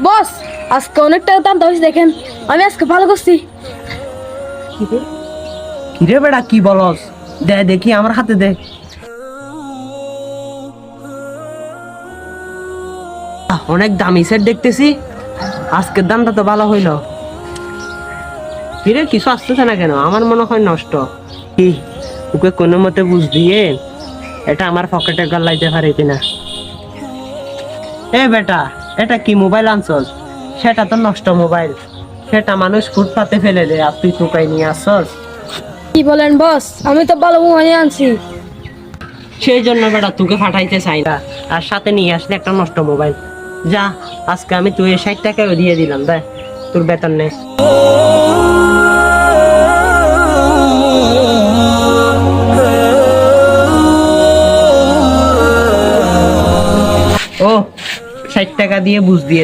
বস আজকে অনেক টাকা দাম হয়েছে দেখেন, আমি আজকে ভালো করছি। কিরে বেটা কি বলস? দে দেখি আমার হাতে দে। অনেক দামি সেট দেখতেছি, আজকের দামটা তো ভালো হইলো। কিরে কিছু আসতেছে না কেন? আমার মনে হয় নষ্ট। কি ওকে কোনো মতে বুঝ দিয়ে এটা আমার পকেটে গালাইতে পারি কিনা। এ বেটা, এটা কি মোবাইল আনছস? সেটা তো নষ্ট মোবাইল, সেটা মানুষ ফুটপাতে ফেলে দেয়, আর তুই টোকাই নিয়ে আসছস। কি বলেন বস, আমি তো ভালো মোবাইল আনছি। সেই জন্য বেটা তোকে ফাটাইতে চাই না, আর সাথে নিয়ে আসলে একটা নষ্ট মোবাইল। যা, আজকে আমি তুই 60 টাকাও দিয়ে দিলাম, দেখ তোর বেতন নে। ও 60 টাকা দিয়ে বুঝ দিয়ে